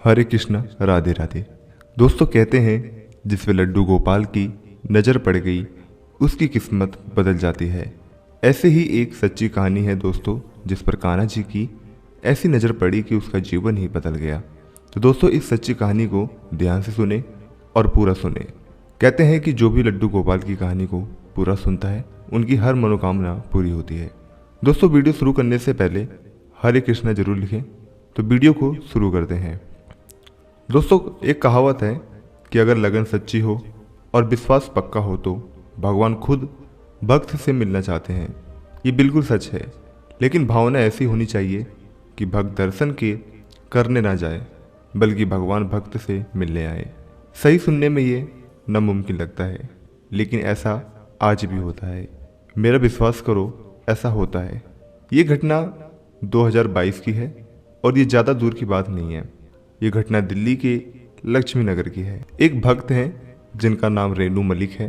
हरे कृष्ण राधे राधे। दोस्तों कहते हैं जिस पे लड्डू गोपाल की नज़र पड़ गई उसकी किस्मत बदल जाती है। ऐसे ही एक सच्ची कहानी है दोस्तों, जिस पर कान्हा जी की ऐसी नज़र पड़ी कि उसका जीवन ही बदल गया। तो दोस्तों इस सच्ची कहानी को ध्यान से सुने और पूरा सुने। कहते हैं कि जो भी लड्डू गोपाल की कहानी को पूरा सुनता है उनकी हर मनोकामना पूरी होती है। दोस्तों वीडियो शुरू करने से पहले हरे कृष्णा जरूर लिखें। तो वीडियो को शुरू करते हैं। दोस्तों एक कहावत है कि अगर लगन सच्ची हो और विश्वास पक्का हो तो भगवान खुद भक्त से मिलना चाहते हैं। ये बिल्कुल सच है, लेकिन भावना ऐसी होनी चाहिए कि भक्त दर्शन के करने ना जाए बल्कि भगवान भक्त से मिलने आए। सही सुनने में ये नामुमकिन लगता है, लेकिन ऐसा आज भी होता है। मेरा विश्वास करो, ऐसा होता है। ये घटना 2022 की है और ये ज़्यादा दूर की बात नहीं है। ये घटना दिल्ली के लक्ष्मी नगर की है। एक भक्त हैं जिनका नाम रेनू मलिक है।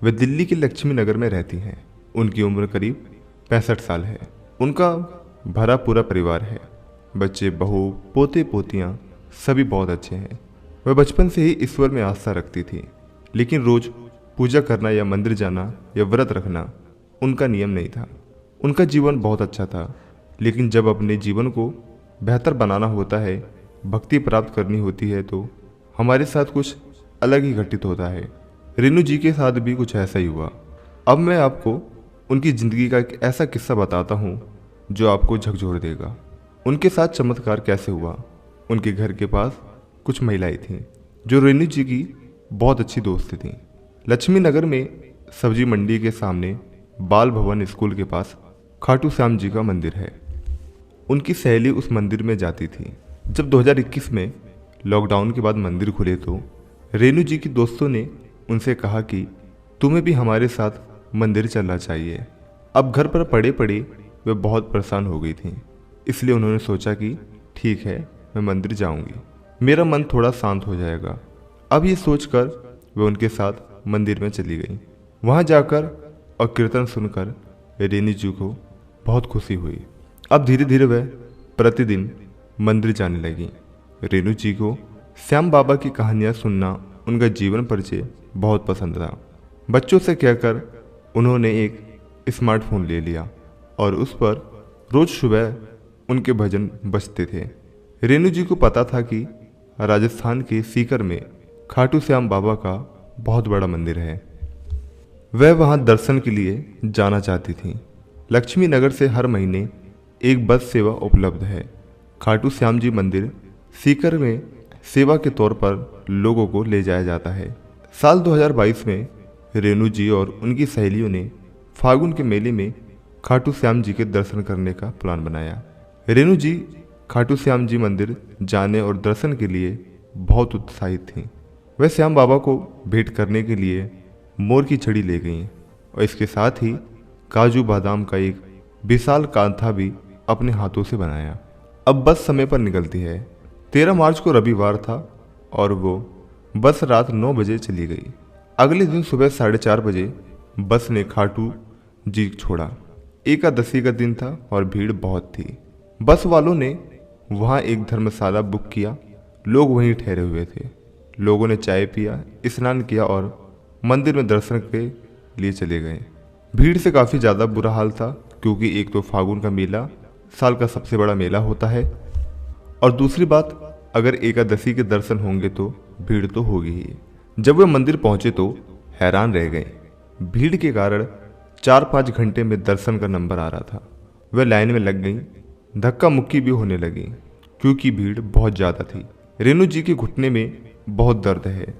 वे दिल्ली के लक्ष्मी नगर में रहती हैं। उनकी उम्र करीब 65 साल है। उनका भरा पूरा परिवार है। बच्चे, बहू, पोते पोतियाँ सभी बहुत अच्छे हैं। वह बचपन से ही ईश्वर में आस्था रखती थी, लेकिन रोज पूजा करना या मंदिर जाना या व्रत रखना उनका नियम नहीं था। उनका जीवन बहुत अच्छा था, लेकिन जब अपने जीवन को बेहतर बनाना होता है, भक्ति प्राप्त करनी होती है, तो हमारे साथ कुछ अलग ही घटित होता है। रेनू जी के साथ भी कुछ ऐसा ही हुआ। अब मैं आपको उनकी ज़िंदगी का एक ऐसा किस्सा बताता हूँ जो आपको झकझोर देगा। उनके साथ चमत्कार कैसे हुआ। उनके घर के पास कुछ महिलाएं थीं जो रेनू जी की बहुत अच्छी दोस्त थीं। लक्ष्मी नगर में सब्जी मंडी के सामने बाल भवन स्कूल के पास खाटू श्याम जी का मंदिर है। उनकी सहेली उस मंदिर में जाती थी। जब 2021 में लॉकडाउन के बाद मंदिर खुले तो रेनू जी की दोस्तों ने उनसे कहा कि तुम्हें भी हमारे साथ मंदिर चलना चाहिए। अब घर पर पड़े पड़े वे बहुत परेशान हो गई थीं, इसलिए उन्होंने सोचा कि ठीक है, मैं मंदिर जाऊंगी, मेरा मन थोड़ा शांत हो जाएगा। अब ये सोचकर वे उनके साथ मंदिर में चली गई। वहाँ जाकर और कीर्तन सुनकर रेनू जी को बहुत खुशी हुई। अब धीरे धीरे वह प्रतिदिन मंदिर जाने लगी। रेनू जी को श्याम बाबा की कहानियाँ सुनना, उनका जीवन परिचय बहुत पसंद था। बच्चों से कहकर उन्होंने एक स्मार्टफोन ले लिया और उस पर रोज सुबह उनके भजन बजते थे। रेनू जी को पता था कि राजस्थान के सीकर में खाटू श्याम बाबा का बहुत बड़ा मंदिर है। वह वहां दर्शन के लिए जाना चाहती थी। लक्ष्मी नगर से हर महीने एक बस सेवा उपलब्ध है। खाटू श्याम जी मंदिर सीकर में सेवा के तौर पर लोगों को ले जाया जाता है। साल 2022 में रेनू जी और उनकी सहेलियों ने फागुन के मेले में खाटू श्याम जी के दर्शन करने का प्लान बनाया। रेनू जी खाटू श्याम जी मंदिर जाने और दर्शन के लिए बहुत उत्साहित थीं। वह श्याम बाबा को भेंट करने के लिए मोर की छड़ी ले गईं और इसके साथ ही काजू बादाम का एक विशाल कांथा भी अपने हाथों से बनाया। अब बस समय पर निकलती है। 13 मार्च को रविवार था और वो बस रात 9 बजे चली गई। अगले दिन सुबह 4:30 बजे बस ने खाटू जी छोड़ा। एकादशी का दिन था और भीड़ बहुत थी। बस वालों ने वहाँ एक धर्मशाला बुक किया। लोग वहीं ठहरे हुए थे। लोगों ने चाय पिया, स्नान किया और मंदिर में दर्शन के लिए चले गए। भीड़ से काफ़ी ज़्यादा बुरा हाल था, क्योंकि एक तो फागुन का मेला साल का सबसे बड़ा मेला होता है और दूसरी बात, अगर एकादशी के दर्शन होंगे तो भीड़ तो होगी ही। जब वे मंदिर पहुंचे तो हैरान रह गए। भीड़ के कारण 4-5 घंटे में दर्शन का नंबर आ रहा था। वे लाइन में लग गई। धक्का मुक्की भी होने लगी क्योंकि भीड़ बहुत ज़्यादा थी। रेनू जी के घुटने में बहुत दर्द है।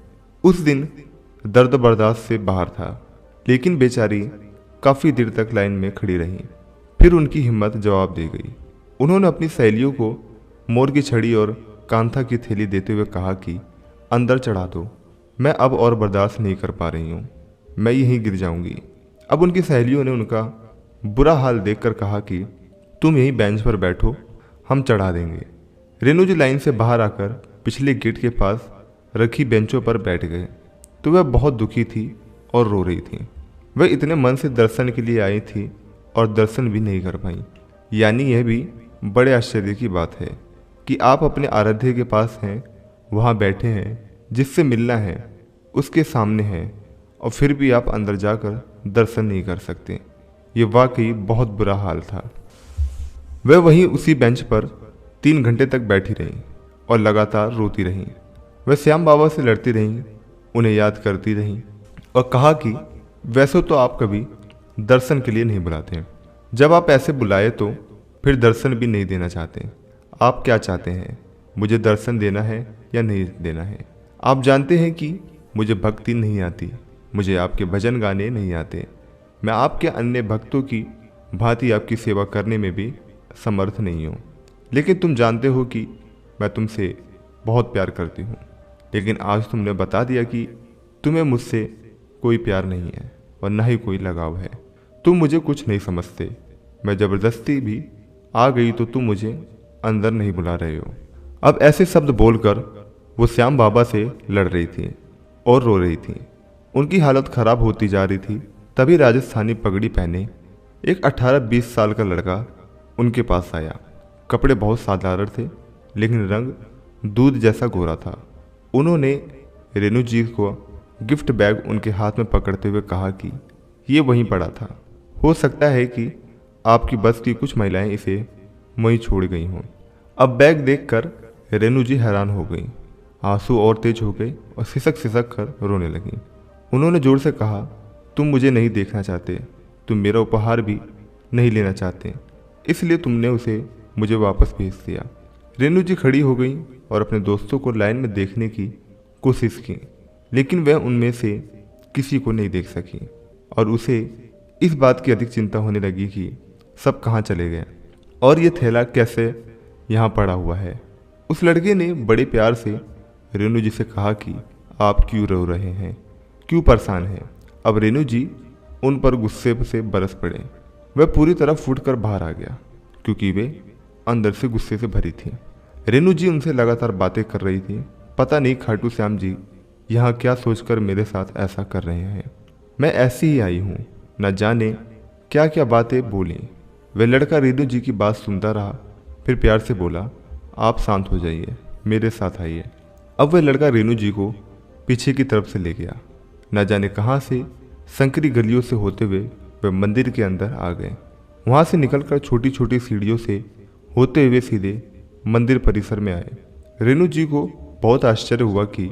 उस दिन दर्द बर्दाश्त से बाहर था, लेकिन बेचारी काफ़ी देर तक लाइन में खड़ी रही। फिर उनकी हिम्मत जवाब दे गई। उन्होंने अपनी सहेलियों को मोर की छड़ी और कांथा की थैली देते हुए कहा कि अंदर चढ़ा दो, मैं अब और बर्दाश्त नहीं कर पा रही हूँ, मैं यहीं गिर जाऊंगी। अब उनकी सहेलियों ने उनका बुरा हाल देखकर कहा कि तुम यहीं बेंच पर बैठो, हम चढ़ा देंगे। रेनू जी लाइन से बाहर आकर पिछले गेट के पास रखी बेंचों पर बैठ गए तो वह बहुत दुखी थी और रो रही थी। वह इतने मन से दर्शन के लिए आई थी और दर्शन भी नहीं कर पाई। यानी यह भी बड़े आश्चर्य की बात है कि आप अपने आराध्य के पास हैं वहाँ बैठे हैं, जिससे मिलना है उसके सामने है, और फिर भी आप अंदर जाकर दर्शन नहीं कर सकते। ये वाकई बहुत बुरा हाल था। वह वहीं उसी बेंच पर 3 घंटे तक बैठी रहीं और लगातार रोती रहीं। वह श्याम बाबा से लड़ती रहीं, उन्हें याद करती रहीं और कहा कि वैसे तो आप कभी दर्शन के लिए नहीं बुलाते, जब आप ऐसे बुलाए तो फिर दर्शन भी नहीं देना चाहते। आप क्या चाहते हैं, मुझे दर्शन देना है या नहीं देना है? आप जानते हैं कि मुझे भक्ति नहीं आती, मुझे आपके भजन गाने नहीं आते, मैं आपके अन्य भक्तों की भांति आपकी सेवा करने में भी समर्थ नहीं हूँ। लेकिन तुम जानते हो कि मैं तुमसे बहुत प्यार करती हूँ, लेकिन आज तुमने बता दिया कि तुम्हें मुझसे कोई प्यार नहीं है और न ही कोई लगाव है। तुम मुझे कुछ नहीं समझते। मैं ज़बरदस्ती भी आ गई तो तुम मुझे अंदर नहीं बुला रहे हो। अब ऐसे शब्द बोलकर वो श्याम बाबा से लड़ रही थी और रो रही थी। उनकी हालत खराब होती जा रही थी। तभी राजस्थानी पगड़ी पहने एक 18-20 साल का लड़का उनके पास आया। कपड़े बहुत साधारण थे, लेकिन रंग दूध जैसा गोरा था। उन्होंने रेणु जी को गिफ्ट बैग उनके हाथ में पकड़ते हुए कहा कि ये वहीं पड़ा था, हो सकता है कि आपकी बस की कुछ महिलाएं इसे वहीं छोड़ गई हों। अब बैग देखकर रेणु जी हैरान हो गई, आंसू और तेज हो गए और सिसक सिसक कर रोने लगी। उन्होंने जोर से कहा, तुम मुझे नहीं देखना चाहते, तुम मेरा उपहार भी नहीं लेना चाहते, इसलिए तुमने उसे मुझे वापस भेज दिया। रेणु जी खड़ी हो गई और अपने दोस्तों को लाइन में देखने की कोशिश की, लेकिन वह उनमें से किसी को नहीं देख सकी और उसे इस बात की अधिक चिंता होने लगी कि सब कहाँ चले गए और ये थैला कैसे यहाँ पड़ा हुआ है। उस लड़के ने बड़े प्यार से रेणु जी से कहा कि आप क्यों रो रहे हैं, क्यों परेशान हैं। अब रेणु जी उन पर गुस्से से बरस पड़े। वह पूरी तरह फूट कर बाहर आ गया, क्योंकि वे अंदर से गुस्से से भरी थी। रेणु जी उनसे लगातार बातें कर रही थी। पता नहीं खाटू श्याम जी यहाँ क्या सोचकर मेरे साथ ऐसा कर रहे हैं। मैं ऐसी ही आई हूँ, न जाने क्या क्या बातें बोली। वह लड़का रेणु जी की बात सुनता रहा, फिर प्यार से बोला, आप शांत हो जाइए, मेरे साथ आइए। अब वह लड़का रेणु जी को पीछे की तरफ से ले गया। न जाने कहाँ से संकरी गलियों से होते हुए वह मंदिर के अंदर आ गए। वहाँ से निकलकर छोटी छोटी सीढ़ियों से होते हुए सीधे मंदिर परिसर में आए। रेणु जी को बहुत आश्चर्य हुआ कि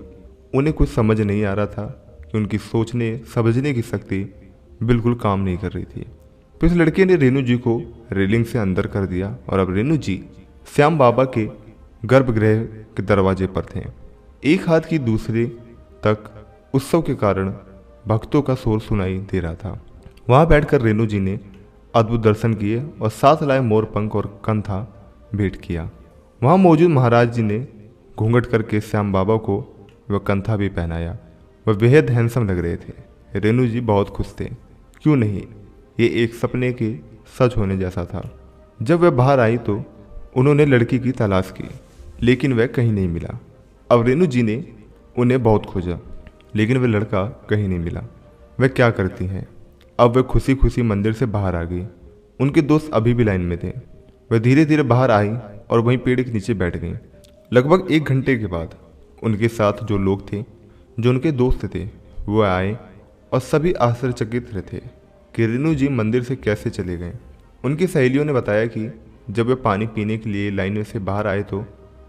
उन्हें कुछ समझ नहीं आ रहा था कि उनकी सोचने समझने की शक्ति बिल्कुल काम नहीं कर रही थी। फिर उस लड़के ने रेणु जी को रेलिंग से अंदर कर दिया और अब रेणु जी श्याम बाबा के गर्भगृह के दरवाजे पर थे। एक हाथ की दूसरे तक उत्सव के कारण भक्तों का शोर सुनाई दे रहा था। वहां बैठकर रेणु जी ने अद्भुत दर्शन किए और साथ लाए मोर पंख और कंथा भेंट किया। वहां मौजूद महाराज जी ने घूंघट करके श्याम बाबा को वह कंथा भी पहनाया। वह बेहद हैंडसम लग रहे थे। रेणु जी बहुत खुश थे। क्यों नहीं, ये एक सपने के सच होने जैसा था। जब वह बाहर आई तो उन्होंने लड़की की तलाश की, लेकिन वह कहीं नहीं मिला। अब रेणु जी ने उन्हें बहुत खोजा, लेकिन वह लड़का कहीं नहीं मिला। वह क्या करती हैं? अब वह खुशी खुशी मंदिर से बाहर आ गई। उनके दोस्त अभी भी लाइन में थे। वह धीरे धीरे बाहर आई और वहीं पेड़ के नीचे बैठ गई। लगभग 1 घंटे के बाद उनके साथ जो लोग थे, जो उनके दोस्त थे, वो आए और सभी आश्चर्यचकित थे कि रेणु जी मंदिर से कैसे चले गए। उनकी सहेलियों ने बताया कि जब वे पानी पीने के लिए लाइन में से बाहर आए तो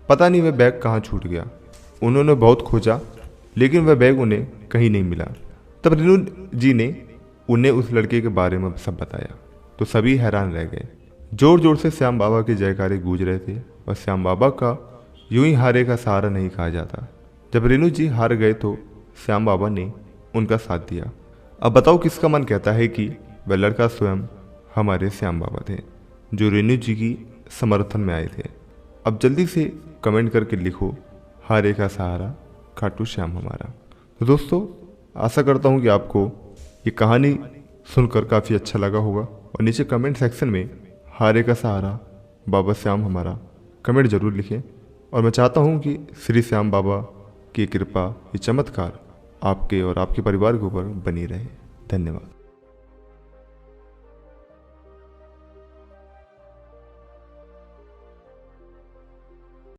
पता नहीं वह बैग कहाँ छूट गया। उन्होंने बहुत खोजा, लेकिन वह बैग उन्हें कहीं नहीं मिला। तब रेणु जी ने उन्हें उस लड़के के बारे में सब बताया तो सभी हैरान रह गए। जोर जोर से श्याम बाबा के जयकारे गूंज रहे थे और श्याम बाबा का यूं ही हारे का सहारा नहीं कहा जाता। जब रेणु जी हार गए तो श्याम बाबा ने उनका साथ दिया। अब बताओ किसका मन कहता है कि वह लड़का स्वयं हमारे श्याम बाबा थे, जो रेणु जी की समर्थन में आए थे। अब जल्दी से कमेंट करके लिखो, हारे का सहारा खाटू श्याम हमारा। तो दोस्तों, आशा करता हूँ कि आपको ये कहानी सुनकर काफ़ी अच्छा लगा होगा और नीचे कमेंट सेक्शन में हारे का सहारा बाबा श्याम हमारा कमेंट जरूर लिखें। और मैं चाहता हूँ कि श्री श्याम बाबा की कृपा, ये चमत्कार आपके और आपके परिवार के ऊपर बनी रहे। धन्यवाद।